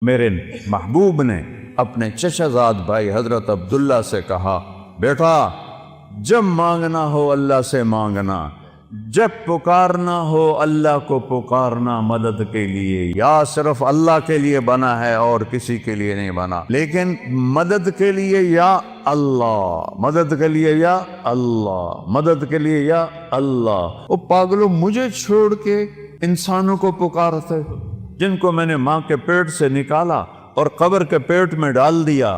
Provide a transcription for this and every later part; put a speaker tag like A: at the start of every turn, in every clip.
A: میرے محبوب نے اپنے چچا بھائی حضرت عبداللہ سے کہا، بیٹا جب مانگنا ہو اللہ سے مانگنا، جب پکارنا ہو اللہ کو پکارنا مدد کے لیے، یا صرف اللہ کے لیے بنا ہے اور کسی کے لیے نہیں بنا، لیکن مدد کے لیے یا اللہ، مدد کے لیے یا اللہ، مدد کے لیے یا اللہ۔ وہ پاگلوں، مجھے چھوڑ کے انسانوں کو پکارتے جن کو میں نے ماں کے پیٹ سے نکالا اور قبر کے پیٹ میں ڈال دیا،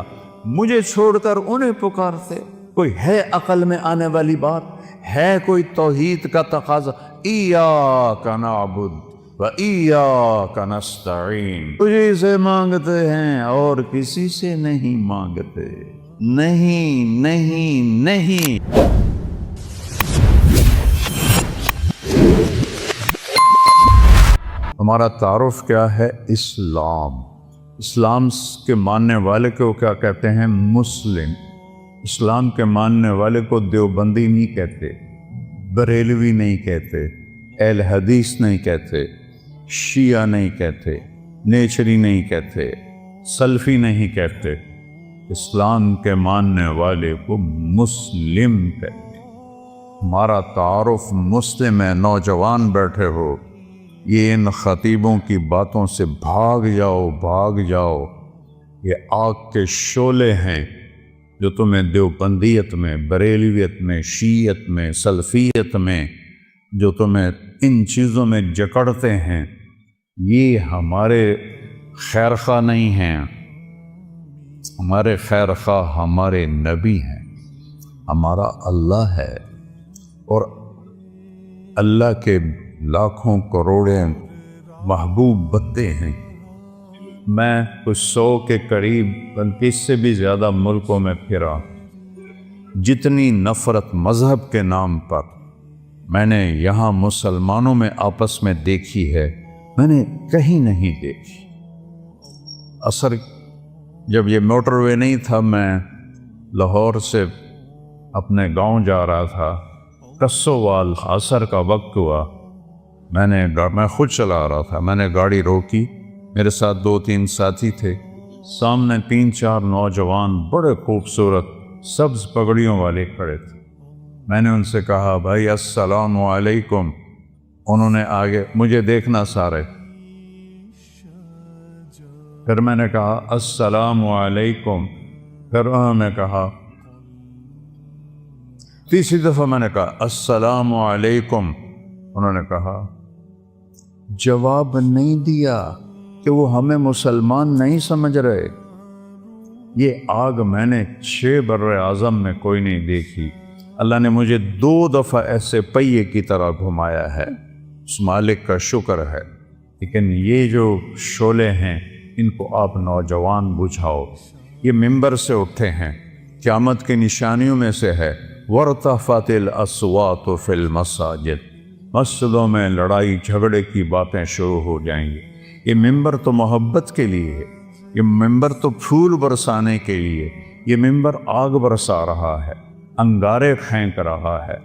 A: مجھے چھوڑ کر انہیں پکارتے؟ کوئی ہے عقل میں آنے والی بات؟ ہے کوئی توحید کا تقاضا؟ ایاک نعبد و ایاک نستعین، تجھے سے مانگتے ہیں اور کسی سے نہیں مانگتے، نہیں نہیں نہیں۔ ہمارا تعارف کیا ہے؟ اسلام۔ اسلام کے ماننے والے کو کیا کہتے ہیں؟ مسلم۔ اسلام کے ماننے والے کو دیوبندی نہیں کہتے، بریلوی نہیں کہتے، اہل حدیث نہیں کہتے، شیعہ نہیں کہتے، نیچری نہیں کہتے، سلفی نہیں کہتے۔ اسلام کے ماننے والے کو مسلم کہتے ہیں۔ ہمارا تعارف مسلم ہے۔ نوجوان بیٹھے ہو، یہ ان خطیبوں کی باتوں سے بھاگ جاؤ، بھاگ جاؤ۔ یہ آگ کے شعلے ہیں جو تمہیں دیوبندیت میں، بریلویت میں، شیعت میں، سلفیت میں، جو تمہیں ان چیزوں میں جکڑتے ہیں، یہ ہمارے خیرخواہ نہیں ہیں۔ ہمارے خیرخواہ ہمارے نبی ہیں، ہمارا اللہ ہے، اور اللہ کے لاکھوں کروڑیں محبوب بندے ہیں۔ میں کچھ 100 کے قریب، بلکہ اس سے بھی زیادہ ملکوں میں پھرا۔ جتنی نفرت مذہب کے نام پر میں نے یہاں مسلمانوں میں آپس میں دیکھی ہے، میں نے کہیں نہیں دیکھی۔ اثر جب یہ موٹر وے نہیں تھا، میں لاہور سے اپنے گاؤں جا رہا تھا، کسووال، عصر کا وقت ہوا، میں خود چلا رہا تھا، میں نے گاڑی روکی، میرے ساتھ 2-3 ساتھی تھے، سامنے 3-4 نوجوان بڑے خوبصورت سبز پگڑیوں والے کھڑے تھے۔ میں نے ان سے کہا، بھائی السلام علیکم۔ انہوں نے آگے مجھے دیکھنا سارے، پھر میں نے کہا السلام علیکم، پھر انہوں نے کہا، تیسری دفعہ میں نے کہا السلام علیکم، انہوں نے کہا، جواب نہیں دیا کہ وہ ہمیں مسلمان نہیں سمجھ رہے۔ یہ آگ میں نے 6 بر اعظم میں کوئی نہیں دیکھی۔ اللہ نے مجھے 2 دفعہ ایسے پہیے کی طرح گھمایا ہے، اس مالک کا شکر ہے۔ لیکن یہ جو شعلے ہیں، ان کو آپ نوجوان بجھاؤ۔ یہ ممبر سے اٹھے ہیں، قیامت کی نشانیوں میں سے ہے وَارْتَفَعَتِ الْأَصْوَاتُ فِي الْمَسَاجِدِ، مسجدوں میں لڑائی جھگڑے کی باتیں شروع ہو جائیں گی۔ یہ ممبر تو محبت کے لیے ہے، یہ ممبر تو پھول برسانے کے لیے، یہ ممبر آگ برسا رہا ہے، انگارے پھینک رہا ہے،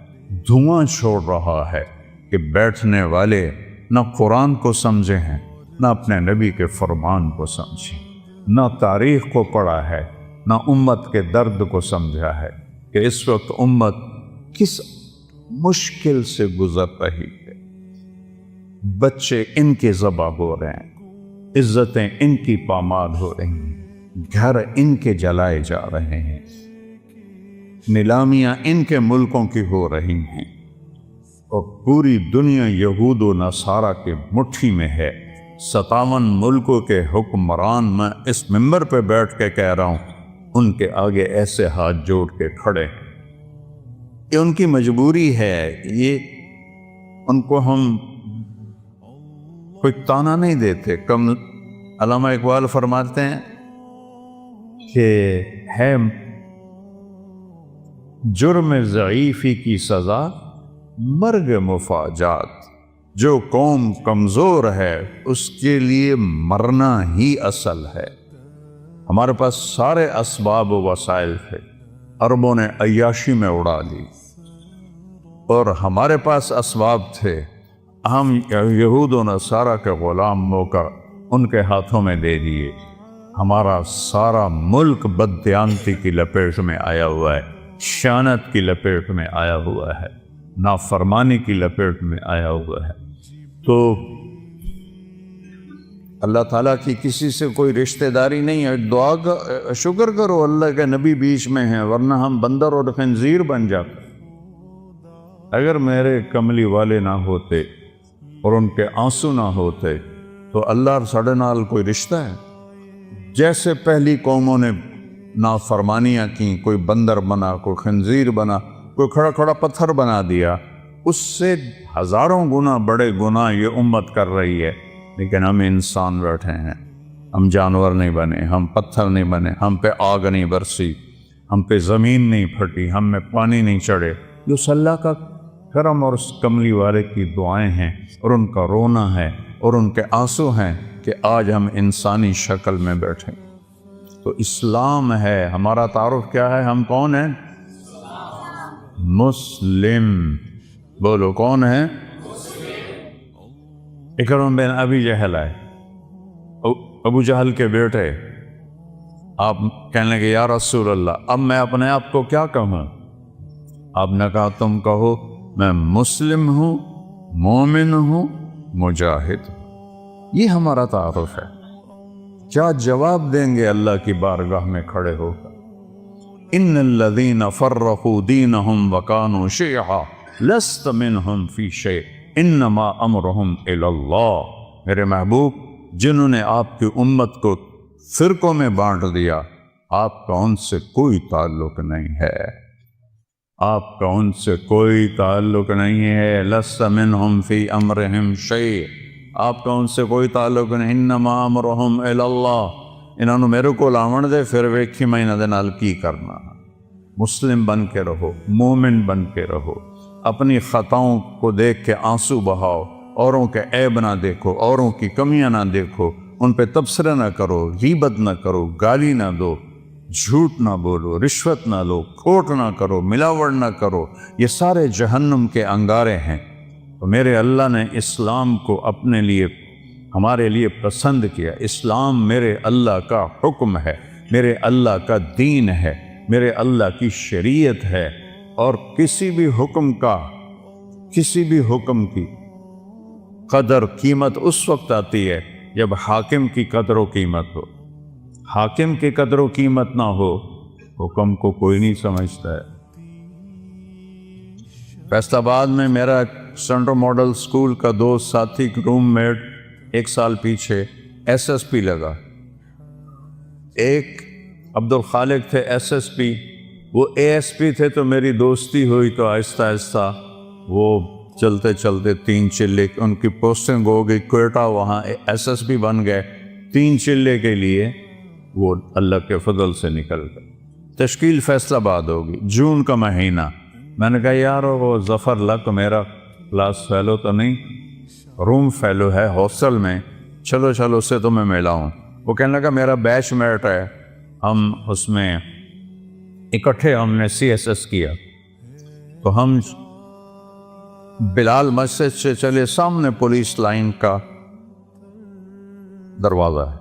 A: دھواں چھوڑ رہا ہے کہ بیٹھنے والے نہ قرآن کو سمجھے ہیں، نہ اپنے نبی کے فرمان کو سمجھیں، نہ تاریخ کو پڑھا ہے، نہ امت کے درد کو سمجھا ہے کہ اس وقت امت کس مشکل سے گزر رہی ہے۔ بچے ان کے ذبح ہو رہے ہیں، عزتیں ان کی پامال ہو رہی ہیں، گھر ان کے جلائے جا رہے ہیں، نیلامیاں ان کے ملکوں کی ہو رہی ہیں، اور پوری دنیا یہود و نصارہ کے مٹھی میں ہے۔ 57 ملکوں کے حکمران، میں اس ممبر پہ بیٹھ کے کہہ رہا ہوں، ان کے آگے ایسے ہاتھ جوڑ کے کھڑے ہیں۔ یہ ان کی مجبوری ہے، یہ ان کو ہم کوئی تانا نہیں دیتے۔ کم علامہ اقبال فرماتے ہیں کہ ہے جرم ضعیفی کی سزا مرگ مفاجات، جو قوم کمزور ہے اس کے لیے مرنا ہی اصل ہے۔ ہمارے پاس سارے اسباب و وسائل تھے، عربوں نے عیاشی میں اڑا لی، اور ہمارے پاس اسباب تھے، ہم یہود و نصارہ کے غلام ہو کر ان کے ہاتھوں میں دے دیے۔ ہمارا سارا ملک بددیانتی کی لپیٹ میں آیا ہوا ہے، شانت کی لپیٹ میں آیا ہوا ہے، نافرمانی کی لپیٹ میں آیا ہوا ہے۔ تو اللہ تعالیٰ کی کسی سے کوئی رشتہ داری نہیں ہے۔ دعا کا شکر کرو اللہ کے نبی بیچ میں ہیں، ورنہ ہم بندر اور خنزیر بن جاتے۔ اگر میرے کملی والے نہ ہوتے اور ان کے آنسو نہ ہوتے تو اللہ اور ساڑھے نال کوئی رشتہ ہے؟ جیسے پہلی قوموں نے نافرمانیاں کی، کوئی بندر بنا، کوئی خنزیر بنا، کوئی کھڑا کھڑا پتھر بنا دیا، اس سے ہزاروں گنا بڑے گناہ یہ امت کر رہی ہے۔ لیکن ہم انسان بیٹھے ہیں، ہم جانور نہیں بنے، ہم پتھر نہیں بنے، ہم پہ آگ نہیں برسی، ہم پہ زمین نہیں پھٹی، ہم میں پانی نہیں چڑھے۔ جو اللہ کا کرم اور اس کملی والے کی دعائیں ہیں اور ان کا رونا ہے اور ان کے آنسو ہیں کہ آج ہم انسانی شکل میں بیٹھے۔ تو اسلام ہے ہمارا تعارف۔ کیا ہے؟ ہم کون ہیں؟ مسلم۔ بولو کون ہے؟ اکرم بن ابی جہل ہے، ابو جہل کے بیٹے۔ آپ کہنے لگے یا رسول اللہ اب میں اپنے آپ کو کیا کہوں؟ آپ نے کہا تم کہو میں مسلم ہوں، مومن ہوں، مجاہد ہوں۔ یہ ہمارا تعارف ہے۔ کیا جواب دیں گے اللہ کی بارگاہ میں کھڑے ہو کر؟ ان الذین فرقوا دینہم وکانوا شیعا لست منہم فی شیء انما امرہم الی اللہ۔ میرے محبوب، جنہوں نے آپ کی امت کو فرقوں میں بانٹ دیا، آپ کا ان سے کوئی تعلق نہیں ہے، آپ کا ان سے کوئی تعلق نہیں ہے۔ لست منہم فی امرہم شیء، آپ کا ان سے کوئی تعلق نہیں۔ انما امرہم الی اللہ، انہوں نے میرے کو لاون دے پھر ویکھی میں انہاں دے نال کی کرنا۔ مسلم بن کے رہو، مومن بن کے رہو، اپنی خطاؤں کو دیکھ کے آنسو بہاؤ، اوروں کے عیب نہ دیکھو، اوروں کی کمیاں نہ دیکھو، ان پہ تبصرہ نہ کرو، غیبت نہ کرو، گالی نہ دو، جھوٹ نہ بولو، رشوت نہ لو، کھوٹ نہ کرو، ملاوٹ نہ کرو۔ یہ سارے جہنم کے انگارے ہیں۔ تو میرے اللہ نے اسلام کو اپنے لیے، ہمارے لیے پسند کیا۔ اسلام میرے اللہ کا حکم ہے، میرے اللہ کا دین ہے، میرے اللہ کی شریعت ہے۔ اور کسی بھی حکم کی قدر قیمت اس وقت آتی ہے جب حاکم کی قدر و قیمت ہو۔ حاکم کی قدر و قیمت نہ ہو، حکم کو کوئی نہیں سمجھتا ہے۔ فیصل آباد میں میرا سینٹرل ماڈل اسکول کا دوست ساتھی روم میٹ 1 سال پیچھے SSP لگا۔ ایک عبدالخالق تھے SSP، وہ ASP تھے۔ تو میری دوستی ہوئی تو آہستہ آہستہ وہ چلتے چلتے 3 چلے ان کی پوسٹنگ ہو گئی کوئٹہ، وہاں SSP بن گئے۔ 3 چلے کے لیے وہ اللہ کے فضل سے نکل گئے۔ تشکیل فیصل آباد ہوگی، جون کا مہینہ۔ میں نے کہا یار وہ ظفر لک میرا کلاس فیلو تو نہیں، روم فیلو ہے ہاسٹل میں، چلو اس سے تو میں ملا ہوں۔ وہ کہنے لگا میرا بیچ میٹ ہے، ہم اس میں اکٹھے ہم نے CSS کیا۔ تو ہم بلال مسجد سے چلے، سامنے پولیس لائن کا دروازہ ہے،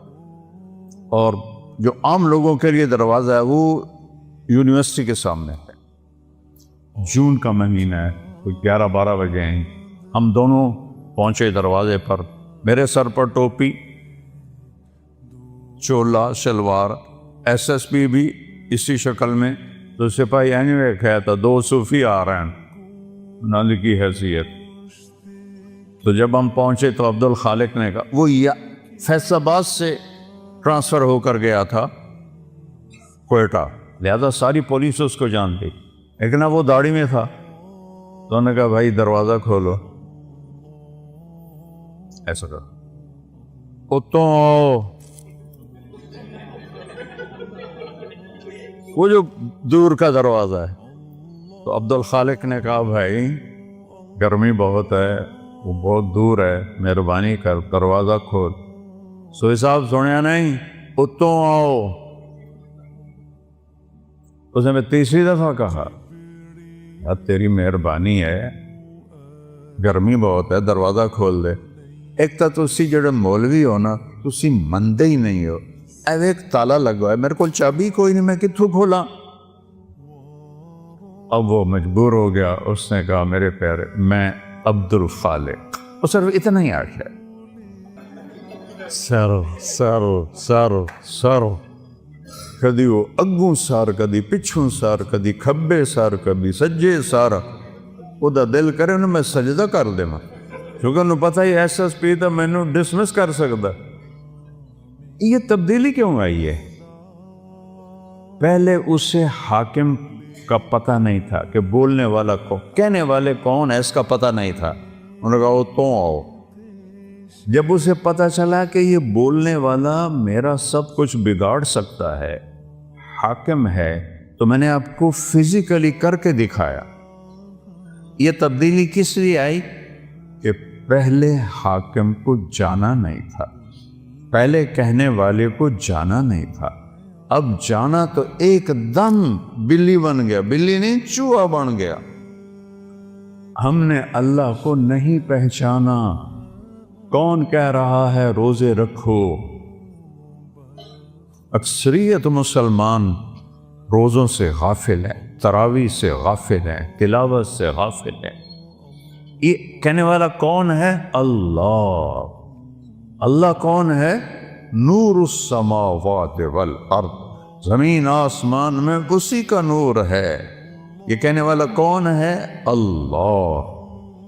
A: اور جو عام لوگوں کے لیے دروازہ ہے وہ یونیورسٹی کے سامنے ہے۔ جون کا مہینہ ہے، کوئی 11-12 بجے ہیں۔ ہم دونوں پہنچے دروازے پر، میرے سر پر ٹوپی، چولا شلوار، SSP بھی اسی شکل میں۔ تو سپاہی اینوے کہا تھا 2 صوفی آ رہے ہیں نال کی حیثیت۔ تو جب ہم پہنچے تو عبدالخالق نے کہا، وہ فیصل آباد سے ٹرانسفر ہو کر گیا تھا کوئٹہ، لہذا ساری پولیس اس کو جانتی، لیکن وہ داڑھی میں تھا۔ تو انہوں نے کہا بھائی دروازہ کھولو، ایسا کرو، اتوں وہ جو دور کا دروازہ ہے۔ تو عبدالخالق نے کہا بھائی گرمی بہت ہے، وہ بہت دور ہے، مہربانی کر دروازہ کھول۔ سوئی صاحب سنیا نہیں، اتوں آؤ۔ اس نے میں تیسری دفعہ کہا یار تیری مہربانی ہے، گرمی بہت ہے، دروازہ کھول دے۔ ایک تو تسی جڑے مولوی ہو نا، تسی مندے ہی نہیں ہو، اب ایک تالا لگا ہے، میرے کو چابی کوئی نہیں، میں کتوں کھولا؟ اب وہ مجبور ہو گیا، اس نے کہا میرے پیارے میں عبد الخالق، وہ صرف اتنا ہی آخر سارو سارو سارو سارو، کدی وہ اگوں سار، کدی پچھوں سار، کدی کھبے سار، کدی سجے سار، وہ دا دل کرے نا میں سجدہ کر دے ماں، کیونکہ انہوں پتہ ہی ایس ایس پی تھا میں نے ڈسمس کر سکتا۔ یہ تبدیلی کیوں آئی ہے؟ پہلے اسے حاکم کا پتہ نہیں تھا کہ بولنے والا کون، کہنے والے کون ہے، اس کا پتہ نہیں تھا۔ انہوں نے کہا وہ تو آؤ۔ جب اسے پتہ چلا کہ یہ بولنے والا میرا سب کچھ بگاڑ سکتا ہے، حاکم ہے، تو میں نے آپ کو فزیکلی کر کے دکھایا۔ یہ تبدیلی کس لیے آئی؟ کہ پہلے حاکم کو جانا نہیں تھا، پہلے کہنے والے کو جانا نہیں تھا، اب جانا تو ایک دم بلی بن گیا، بلی نہیں چوہا بن گیا۔ ہم نے اللہ کو نہیں پہچانا۔ کون کہہ رہا ہے روزے رکھو؟ اکثریت مسلمان روزوں سے غافل ہیں، تراویح سے غافل ہیں، تلاوت سے غافل ہیں۔ یہ کہنے والا کون ہے؟ اللہ۔ اللہ کون ہے؟ نور السماوات والارض، زمین آسمان میں اسی کا نور ہے۔ یہ کہنے والا کون ہے؟ اللہ۔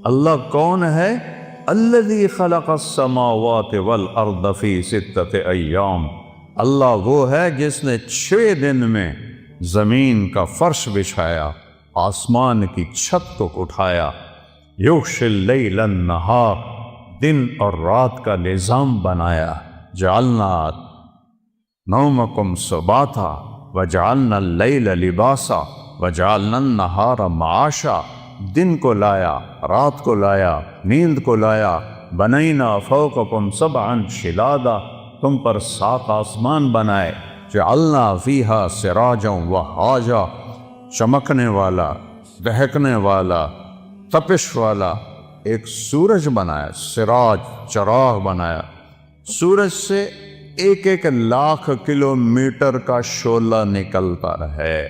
A: اللہ کون ہے؟ الذی خلق السماوات والارض فی 6 ایام، اللہ وہ ہے جس نے 6 دن میں زمین کا فرش بچھایا، آسمان کی چھت کو اٹھایا، یغشی اللیل النہار، دن اور رات کا نظام بنایا، جعلنا نومکم سباتا وجعلنا اللیل لباسا وجعلنا النہار معاشا، دن کو لایا، رات کو لایا، نیند کو لایا، بنینا فوقکم سبعا شدادا، تم پر 7 آسمان بنائے، جعلنا فیہا سراجا وہاجا، چمکنے والا، دہکنے والا، تپش والا ایک سورج بنایا، سراج چراغ بنایا۔ سورج سے 1,00,000 کلومیٹر کا شعلہ نکلتا ہے،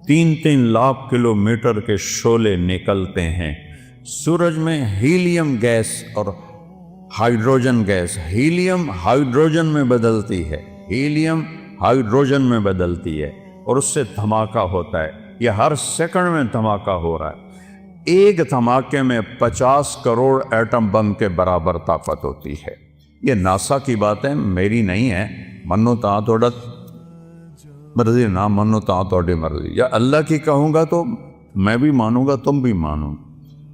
A: 3 لاکھ کلومیٹر کے شعلے نکلتے ہیں۔ سورج میں ہیلیم گیس اور ہائیڈروجن گیس، ہیلیم ہائیڈروجن میں بدلتی ہے، ہیلیم ہائیڈروجن میں بدلتی ہے، اور اس سے دھماکہ ہوتا ہے۔ یہ ہر سیکنڈ میں دھماکہ ہو رہا ہے۔ ایک دھماکے میں 50 کروڑ ایٹم بم کے برابر طاقت ہوتی ہے۔ یہ ناسا کی باتیں میری نہیں ہے، منو تاں توڑا مرضی، نہ منو تاں توڑی مرضی، یا اللہ کی کہوں گا تو میں بھی مانوں گا، تم بھی مانو۔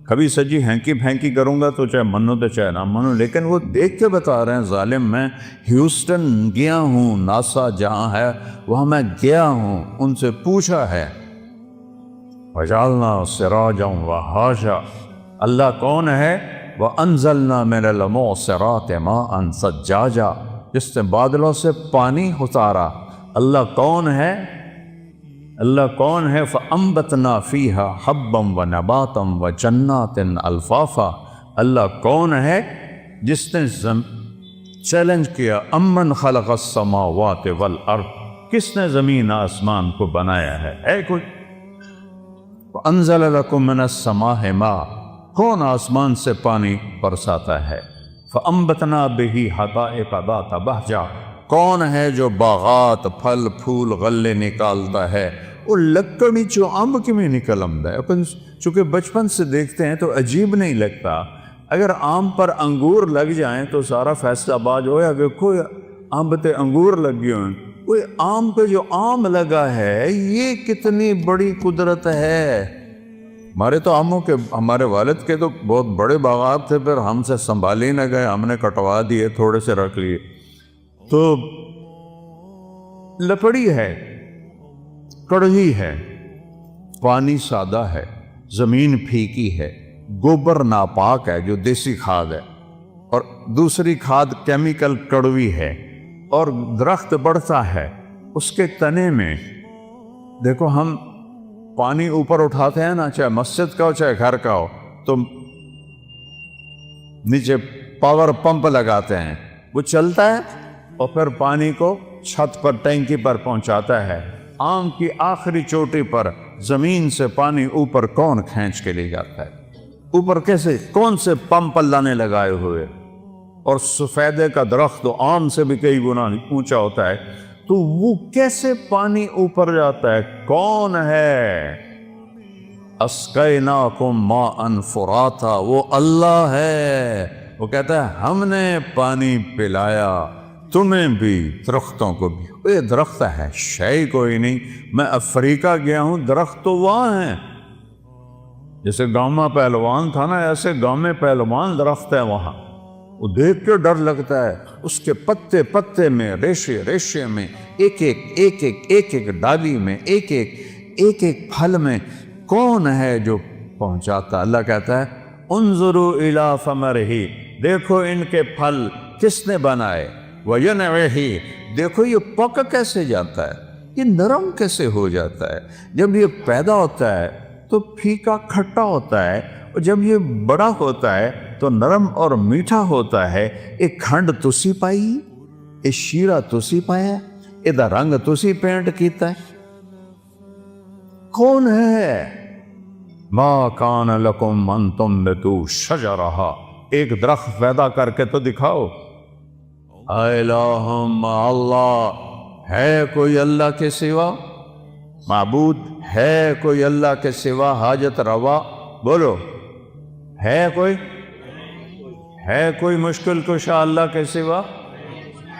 A: کبھی سجی ہینکی پھینکی کروں گا تو چاہے منو تو چاہے نہ منو، لیکن وہ دیکھ کے بتا رہے ہیں ظالم۔ میں ہیوسٹن گیا ہوں، ناسا جہاں ہے وہاں میں گیا ہوں، ان سے پوچھا ہے۔ وَجَعَلْنَا سِرَاجًا وَهَاجًا، اللہ کون ہے؟ وَأَنزَلْنَا مِنَ الْمُعْصِرَاتِ مَاءً ثَجَّاجًا، جس نے بادلوں سے پانی اتارا۔ اللہ کون ہے؟ اللہ کون ہے؟ فَأَنبَتْنَا فِيهَا حَبًّا وَنَبَاتًا وَجَنَّاتٍ أَلْفَافًا، اللہ کون ہے جس نے چیلنج کیا، امن خلق السماوات والارض، کس نے زمین آسمان کو بنایا ہے کوئی؟ وَأَنزَلَ لَكُم مِّنَ السَّمَاءِ مَاءً، کون آسمان سے پانی برساتا ہے؟ فَأَنبَتْنَا بِهِ حَدَائِقَ ذَاتَ بَهْجَةٍ، کون ہے جو باغات پھل پھول غلے نکالتا ہے؟ وہ لکڑی چو امب کی میں نکل آمدا ہے۔ چونکہ بچپن سے دیکھتے ہیں تو عجیب نہیں لگتا، اگر آم پر انگور لگ جائیں تو سارا فیصلہ آباد ہویا کہ کوئی آم تے انگور لگے ہوئے، کوئی آم پہ جو آم لگا ہے یہ کتنی بڑی قدرت ہے۔ ہمارے تو آموں کے، ہمارے والد کے تو بہت بڑے باغات تھے، پھر ہم سے سنبھال ہی نہ گئے، ہم نے کٹوا دیے، تھوڑے سے رکھ لیے۔ تو لکڑی ہے، کڑوی ہے، پانی سادہ ہے، زمین پھیکی ہے، گوبر ناپاک ہے جو دیسی کھاد ہے، اور دوسری کھاد کیمیکل کڑوی ہے، اور درخت بڑھتا ہے اس کے تنے میں۔ دیکھو ہم پانی اوپر اٹھاتے ہیں نا، چاہے مسجد کا ہو چاہے گھر کا ہو، تو نیچے پاور پمپ لگاتے ہیں، وہ چلتا ہے اور پھر پانی کو چھت پر ٹینکی پر پہنچاتا ہے، آم کی آخری چوٹی پر زمین سے پانی اوپر کون کھینچ کے لے جاتا ہے؟ اوپر کیسے؟ کون سے پمپ اللہ نے لگائے ہوئے؟ اور سفیدے کا درخت تو آم سے بھی کئی گنا اونچا ہوتا ہے، تو وہ کیسے پانی اوپر جاتا ہے؟ کون ہے؟ اسقیناکم ماء فراتا، وہ اللہ ہے۔ وہ کہتا ہے ہم نے پانی پلایا تمہیں بھی، درختوں کو بھی۔ یہ درخت ہے، شے کوئی نہیں۔ میں افریقہ گیا ہوں، درخت تو وہاں ہیں۔ جیسے گاؤں میں پہلوان تھا نا، ایسے گاؤں میں پہلوان درخت ہے وہاں، وہ دیکھ کے ڈر لگتا ہے۔ اس کے پتے پتے میں، ریشے ریشے میں، ایک ایک ڈالی میں، ایک ایک پھل میں کون ہے جو پہنچاتا؟ اللہ کہتا ہے انظروا الی ثمرہ، دیکھو ان کے پھل کس نے بنائے، وینعہ، دیکھو یہ پک کیسے جاتا ہے، یہ نرم کیسے ہو جاتا ہے۔ جب یہ پیدا ہوتا ہے تو پھیکا کھٹا ہوتا ہے، اور جب یہ بڑا ہوتا ہے تو نرم اور میٹھا ہوتا ہے۔ ایک کھنڈ تسی پائی، ایک شیرہ تسی پایا، ایدہ رنگ تسی پینٹ کیتا ہے۔ کون ہے؟ ما کان لکم ان تنبتوا شجرہا، ایک درخت پیدا کر کے تو دکھاؤ۔ الہم، اللہ ہے کوئی اللہ کے سوا؟ معبود ہے کوئی اللہ کے سوا؟ حاجت روا بولو، ہے کوئی؟ ہے کوئی مشکل کشا اللہ کے سوا؟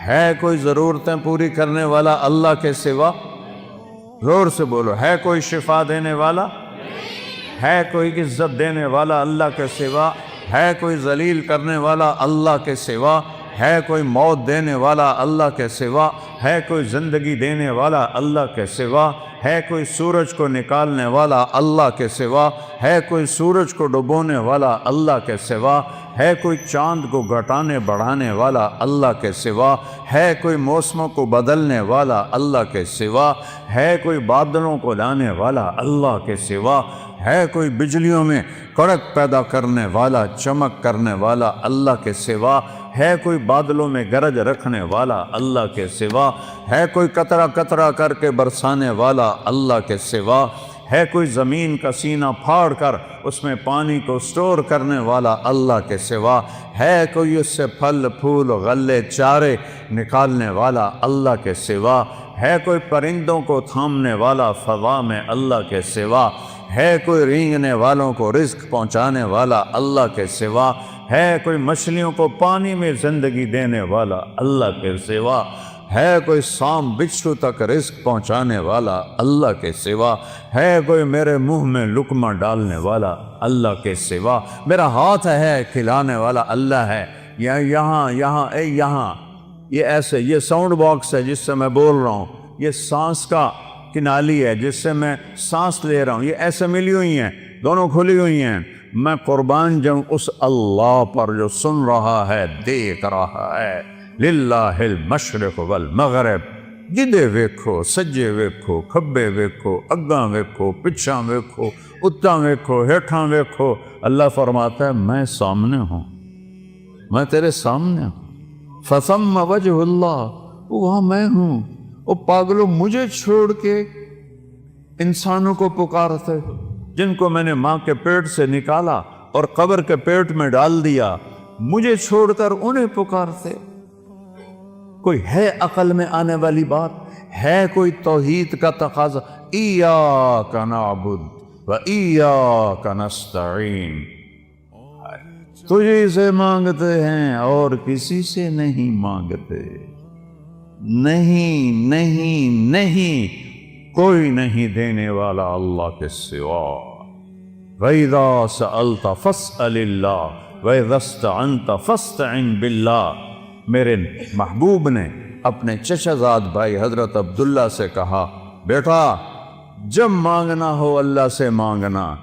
A: ہے کوئی ضرورتیں پوری کرنے والا اللہ کے سوا؟ زور سے بولو، ہے کوئی شفا دینے والا؟ ہے کوئی عزت دینے والا اللہ کے سوا؟ ہے کوئی ذلیل کرنے والا اللہ کے سوا؟ ہے کوئی موت دینے والا اللہ کے سوا؟ ہے کوئی زندگی دینے والا اللہ کے سوا؟ ہے کوئی سورج کو نکالنے والا اللہ کے سوا؟ ہے کوئی سورج کو ڈبونے والا اللہ کے سوا؟ ہے کوئی چاند کو گھٹانے بڑھانے والا اللہ کے سوا؟ ہے کوئی موسموں کو بدلنے والا اللہ کے سوا؟ ہے کوئی بادلوں کو لانے والا اللہ کے سوا؟ ہے کوئی بجلیوں میں کڑک پیدا کرنے والا، چمک کرنے والا اللہ کے سوا؟ ہے کوئی بادلوں میں گرج رکھنے والا اللہ کے سوا؟ ہے کوئی قطرہ قطرہ کر کے برسانے والا اللہ کے سوا؟ ہے کوئی زمین کا سینہ پھاڑ کر اس میں پانی کو سٹور کرنے والا اللہ کے سوا؟ ہے کوئی اس سے پھل پھول غلے چارے نکالنے والا اللہ کے سوا؟ ہے کوئی پرندوں کو تھامنے والا فضا میں اللہ کے سوا؟ ہے کوئی رینگنے والوں کو رزق پہنچانے والا اللہ کے سوا؟ ہے کوئی مچھلیوں کو پانی میں زندگی دینے والا اللہ کے سوا؟ ہے کوئی سام بچھو تک رزق پہنچانے والا اللہ کے سوا؟ ہے کوئی میرے منہ میں لقمہ ڈالنے والا اللہ کے سوا؟ میرا ہاتھ ہے کھلانے والا اللہ ہے، یا یہاں یہ ایسے، یہ ساؤنڈ باکس ہے جس سے میں بول رہا ہوں، یہ سانس کا کنالی ہے جس سے میں سانس لے رہا ہوں، یہ ایسے ملی ہوئی ہیں، دونوں کھلی ہوئی ہیں۔ میں قربان جاؤں اس اللہ پر جو سن رہا ہے، دیکھ رہا ہے۔ للہ المشرق والمغرب، جدے ویکھو، سجے ویکھو، کھبے ویکھو، اگاں ویکھو، پچھاں ویکھو، اتاں ویکھو، ہیٹھاں ویکھو۔ اللہ فرماتا ہے میں سامنے ہوں، میں تیرے سامنے ہوں۔ فثم وجہ اللہ، وہاں میں ہوں۔ وہ پاگلوں، مجھے چھوڑ کے انسانوں کو پکارتے جن کو میں نے ماں کے پیٹ سے نکالا اور قبر کے پیٹ میں ڈال دیا، مجھے چھوڑ کر انہیں پکارتے۔ کوئی ہے عقل میں آنے والی بات؟ ہے کوئی توحید کا تقاضا؟ ایاک نعبد و ایاک نستعین، تجھے سے مانگتے ہیں اور کسی سے نہیں مانگتے۔ نہیں نہیں نہیں، کوئی نہیں دینے والا اللہ کے سوا۔ وَإِذَا سَأَلْتَ فَاسْأَلِ اللَّهَ وَإِذَا اسْتَعَنْتَ فَاسْتَعِنْ بِاللَّهِ۔ میرے محبوب نے اپنے چچا زاد بھائی حضرت عبداللہ سے کہا، بیٹا جب مانگنا ہو اللہ سے مانگنا،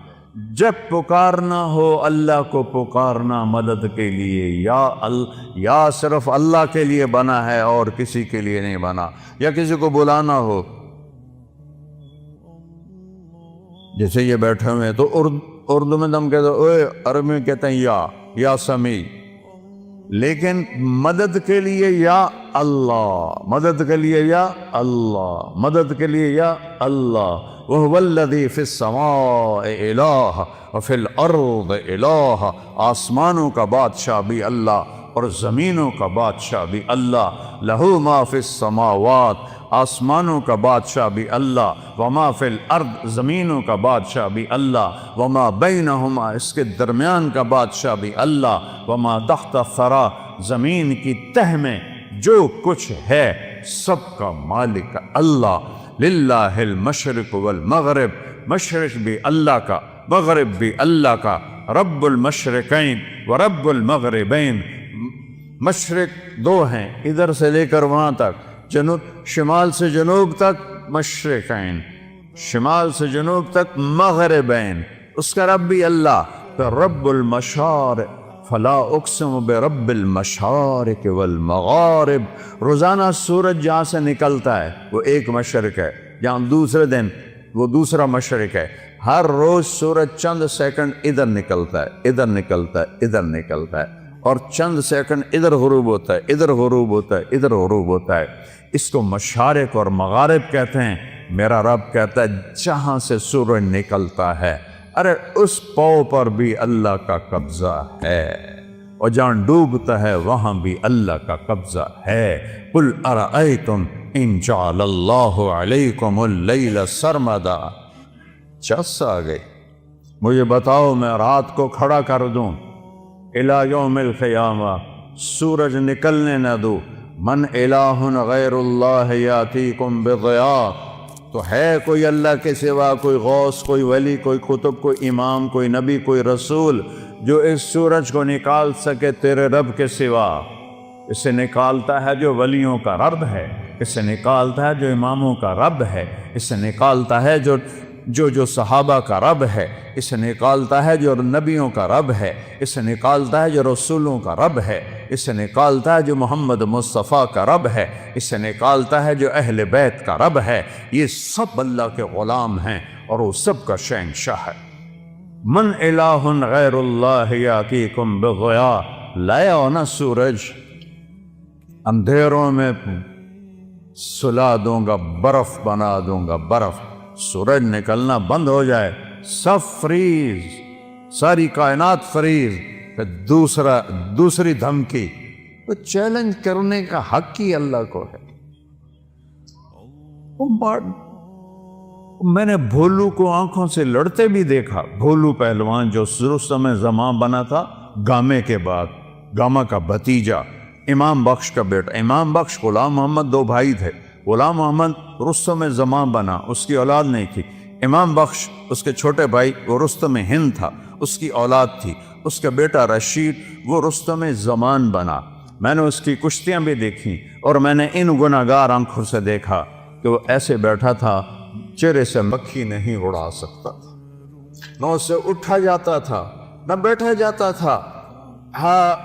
A: جب پکارنا ہو اللہ کو پکارنا مدد کے لیے، یا صرف اللہ کے لیے بنا ہے اور کسی کے لیے نہیں بنا، یا کسی کو بلانا ہو۔ جیسے یہ بیٹھے ہوئے تو اردو میں ہم کہتے ہیں، عربی میں کہتے ہیں یا سمیع، لیکن مدد کے لیے یا اللہ، مدد کے لیے یا اللہ، مدد کے لیے یا اللہ۔ وَهُوَ الَّذِي فِي السَّمَاءِ إِلَٰهٌ وَفِي الْأَرْضِ إِلَٰهٌ، آسمانوں کا بادشاہ بھی اللہ اور زمینوں کا بادشاہ بھی اللہ۔ لَهُ مَا فِي السَّمَاوَاتِ، آسمانوں کا بادشاہ بھی اللہ، وَمَا فِي الْأَرْضِ، زمینوں کا بادشاہ بھی اللہ، وَمَا بَيْنَهُمَا، اس کے درمیان کا بادشاہ بھی اللہ، وَمَا تَحْتَ الثَّرَىٰ، زمین کی تہ میں جو کچھ ہے سب کا مالک اللہ۔ للہ المشرق والمغرب، مشرق بھی اللہ کا، مغرب بھی اللہ کا۔ رب المشرقین ورب المغربین، مشرق دو ہیں، ادھر سے لے کر وہاں تک، جنوب شمال سے جنوب تک مشرقین، شمال سے جنوب تک مغربین، اس کا رب بھی اللہ۔ تو رب المشارق، فلا اقسم برب المشارق والمغارب، روزانہ سورج جہاں سے نکلتا ہے وہ ایک مشرق ہے، جہاں دوسرے دن وہ دوسرا مشرق ہے۔ ہر روز سورج چند سیکنڈ ادھر نکلتا ہے، ادھر نکلتا ہے، ادھر نکلتا ہے، اور چند سیکنڈ ادھر غروب ہوتا ہے، ادھر غروب ہوتا ہے، ادھر غروب ہوتا ہے۔ اس کو مشارق اور مغارب کہتے ہیں۔ میرا رب کہتا ہے جہاں سے سورج نکلتا ہے، ارے اس پاؤ پر بھی اللہ کا قبضہ ہے، اور جہاں ڈوبتا ہے وہاں بھی اللہ کا قبضہ ہے۔ قل ارأیتم ان جعل اللہ علیکم اللیل سرمدا، چس آ گئی، مجھے بتاؤ میں رات کو کھڑا کر دوں الی یوم القیامہ، سورج نکلنے نہ دوں، من الہ غیر اللہ یاتیکم بضیاء، تو ہے کوئی اللہ کے سوا، کوئی غوث، کوئی ولی، کوئی قطب، کوئی امام، کوئی نبی، کوئی رسول جو اس سورج کو نکال سکے تیرے رب کے سوا؟ اسے نکالتا ہے جو ولیوں کا رب ہے، اسے نکالتا ہے جو اماموں کا رب ہے، اسے نکالتا ہے جو صحابہ کا رب ہے، اسے نکالتا ہے جو نبیوں کا رب ہے، اسے نکالتا ہے جو رسولوں کا رب ہے، اسے نکالتا ہے جو محمد مصطفیٰ کا رب ہے، اسے نکالتا ہے جو اہل بیت کا رب ہے۔ یہ سب اللہ کے غلام ہیں اور وہ سب کا شہنشاہ ہے۔ من الہ غیر اللہ یاتیکم بضیاء، لایا ہو نا سورج، اندھیروں میں سلا دوں گا، برف بنا دوں گا، برف، سورج نکلنا بند ہو جائے، سب فریز، ساری کائنات فریز، پھر دوسری دھمکی، تو چیلنج کرنے کا حق ہی اللہ کو ہے۔ میں نے بھولو کو آنکھوں سے لڑتے بھی دیکھا، بھولو پہلوان جو رستم زماں بنا تھا گامے کے بعد، گاما کا بھتیجا، امام بخش کا بیٹا، امام بخش غلام محمد دو بھائی تھے، غلام محمد رستم زماں بنا، اس کی اولاد نہیں تھی، امام بخش اس کے چھوٹے بھائی وہ رستم ہند تھا، اس کی اولاد تھی، اس کا بیٹا رشید وہ رستم زمان بنا۔ میں نے اس کی کشتیاں بھی دیکھیں، اور میں نے ان گناہگار آنکھوں سے دیکھا کہ وہ ایسے بیٹھا تھا، چہرے سے مکھی نہیں اڑا سکتا تھا، نہ اسے اٹھا جاتا تھا نہ بیٹھا جاتا تھا۔ ہاں،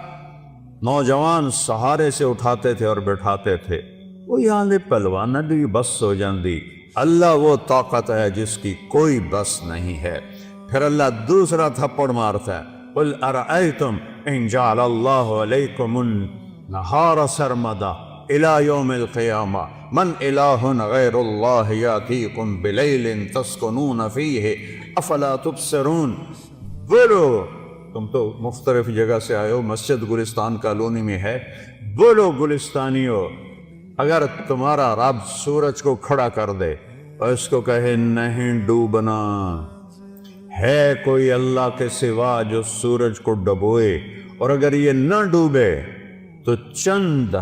A: نوجوان سہارے سے اٹھاتے تھے اور بیٹھاتے تھے، وہ یہاں دے پہلوان بھی بس ہو جاندی۔ اللہ وہ طاقت ہے جس کی کوئی بس نہیں ہے۔ پھر اللہ دوسرا تھپڑ مارتا ہے، قل ارأیتم ان جعل اللہ علیکم النہار سرمدا الی یوم القیامہ من الہ غیر اللہ یاتیکم بلیل تسکنون فیہ افلا تبصرون۔ بولو، تم تو مختلف جگہ سے آئے ہو، مسجد گلستان کالونی میں ہے، بولو گلستانیو، اگر تمہارا رب سورج کو کھڑا کر دے اور اس کو کہے نہیں ڈوبنا، ہے کوئی اللہ کے سوا جو سورج کو ڈبوئے، اور اگر یہ نہ ڈوبے تو چند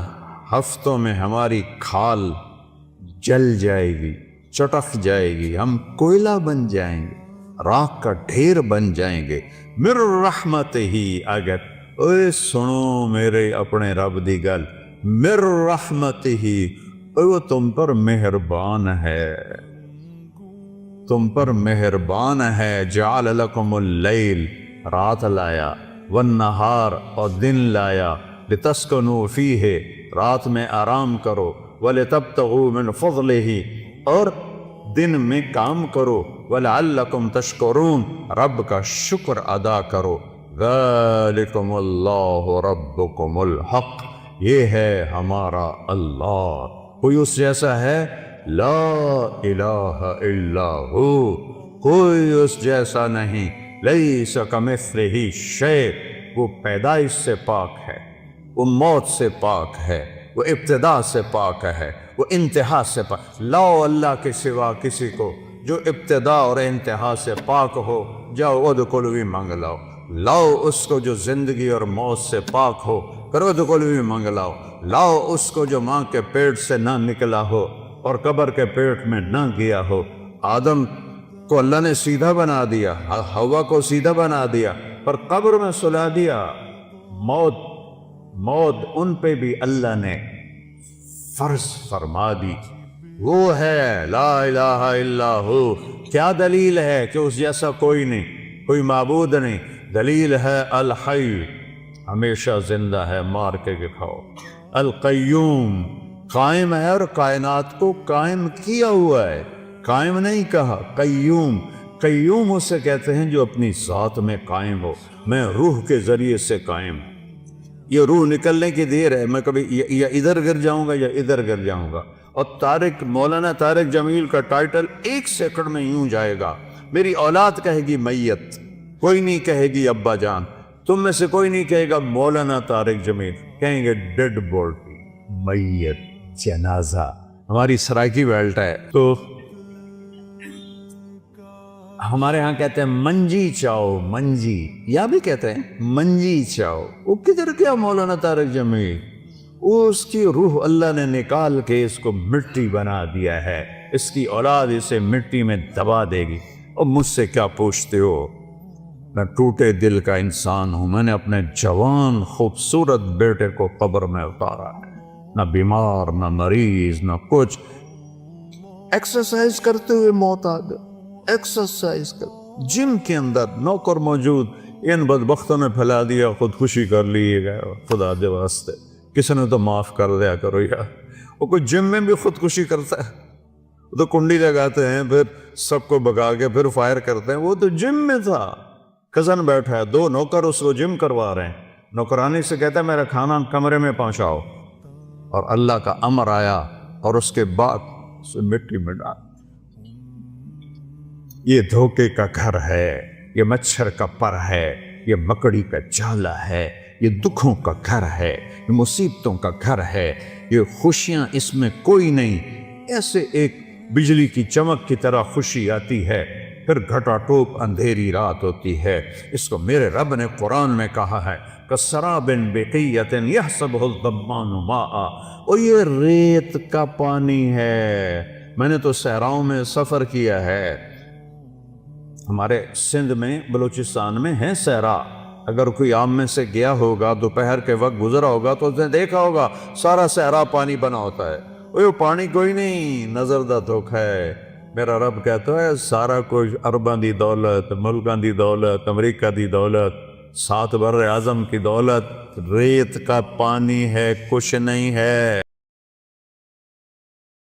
A: ہفتوں میں ہماری کھال جل جائے گی، چٹک جائے گی، ہم کوئلہ بن جائیں گے، راکھ کا ڈھیر بن جائیں گے۔ مر رحمت ہی، اگر اے سنو میرے اپنے رب دی گل، مر رحمت ہی، وہ تم پر مہربان ہے، تم پر مہربان ہے۔ جعل لکم اللیل، رات لایا، والنہار، اور دن لایا، لتسکنوا فیہ، رات میں آرام کرو، ولتبتغوا من فضلہ، اور دن میں کام کرو، ولعلکم تشکرون، رب کا شکر ادا کرو۔ ذالکم اللہ ربکم الحق، یہ ہے ہمارا اللہ، کوئی اس جیسا ہے؟ لا الہ الا ہو، کوئی اس جیسا نہیں، لیس کمثلہ شیء، وہ پیدائش سے پاک ہے، وہ موت سے پاک ہے، وہ ابتدا سے پاک ہے، وہ انتہا سے پاک۔ لاؤ اللہ کے سوا کسی کو جو ابتدا اور انتہا سے پاک ہو، جاؤ ادخلوا مانگ لاؤ۔ لاؤ اس کو جو زندگی اور موت سے پاک ہو، کرو ادخلوا مانگ لاؤ۔ لاؤ اس کو جو ماں کے پیٹ سے نہ نکلا ہو اور قبر کے پیٹ میں نہ گیا ہو۔ آدم کو اللہ نے سیدھا بنا دیا، حوا کو سیدھا بنا دیا، پر قبر میں سلا دیا۔ موت ان پہ بھی اللہ نے فرض فرما دی۔ وہ ہے لا الہ الا ہو۔ کیا دلیل ہے کہ اس جیسا کوئی نہیں، کوئی معبود نہیں؟ دلیل ہے الحی، ہمیشہ زندہ ہے، مار کے دکھاؤ۔ القیوم، قائم ہے اور کائنات کو قائم کیا ہوا ہے، قائم نہیں کہا، قیوم۔ قیوم اسے کہتے ہیں جو اپنی ذات میں قائم ہو۔ میں روح کے ذریعے سے قائم ہوں، یہ روح نکلنے کی دیر ہے، میں کبھی یا ادھر گر جاؤں گا یا ادھر گر جاؤں گا۔ اور مولانا طارق جمیل کا ٹائٹل 1 سیکنڈ میں یوں جائے گا، میری اولاد کہے گی میت، کوئی نہیں کہے گی ابا جان، تم میں سے کوئی نہیں کہے گا مولانا طارق جمیل، کہیں گے ڈیڈ باڈی، میت، جنازہ۔ ہماری سرائکی بیلٹ ہے تو ہمارے ہاں کہتے ہیں منجی چاؤ، منجی، یا بھی کہتے ہیں منجی چاؤ۔ وہ کدھر کیا مولانا طارق جمیل؟ وہ اس کی روح اللہ نے نکال کے اس کو مٹی بنا دیا ہے، اس کی اولاد اسے مٹی میں دبا دے گی۔ اور مجھ سے کیا پوچھتے ہو؟ میں ٹوٹے دل کا انسان ہوں، میں نے اپنے جوان خوبصورت بیٹے کو قبر میں اتارا ہے، نہ بیمار نہ مریض نہ کچھ، ایکسرسائز کرتے ہوئے موت آ گئی۔ ایکسرسائز کر، جم کے اندر نوکر موجود، ان بدبختوں نے پھیلا دیا، خودکشی کر لیے گئے، خدا دے واسطے کسی نے تو معاف کر دیا کرو یار۔ وہ کوئی جم میں بھی خودکشی کرتا ہے؟ وہ تو کنڈی لگاتے ہیں، پھر سب کو بگا کے پھر فائر کرتے ہیں۔ وہ تو جم میں تھا، کزن بیٹھا ہے، 2 نوکر اس کو جم کروا رہے ہیں، نوکرانی سے کہتا ہے میرا کھانا کمرے میں پہنچاؤ، اور اللہ کا امر آیا اور اس کے بعد اسے مٹی میں ڈال۔ یہ دھوکے کا گھر ہے، یہ مچھر کا پر ہے، یہ مکڑی کا جالا ہے، یہ دکھوں کا گھر ہے، یہ مصیبتوں کا گھر ہے، یہ خوشیاں اس میں کوئی نہیں۔ ایسے ایک بجلی کی چمک کی طرح خوشی آتی ہے، پھر گھٹا ٹوپ اندھیری رات ہوتی ہے۔ اس کو میرے رب نے قرآن میں کہا ہے کَسَرَابٍ بِقِیَّةٍ يَحْسَبُهُ الظَّمَّآنُ مَاءً، اور یہ ریت کا پانی ہے۔ میں نے تو صحراؤں میں سفر کیا ہے، ہمارے سندھ میں بلوچستان میں ہے صحرا، اگر کوئی عام میں سے گیا ہوگا دوپہر کے وقت گزرا ہوگا تو اس نے دیکھا ہوگا سارا صحرا پانی بنا ہوتا ہے۔ وہ پانی کوئی نہیں، نظر دا دھوکا ہے۔ میرا رب کہتا ہے سارا کچھ عرباں دی دولت، ملکاں دی دولت، امریکہ دی دولت، 7 بر اعظم کی دولت ریت کا پانی ہے، کچھ نہیں ہے۔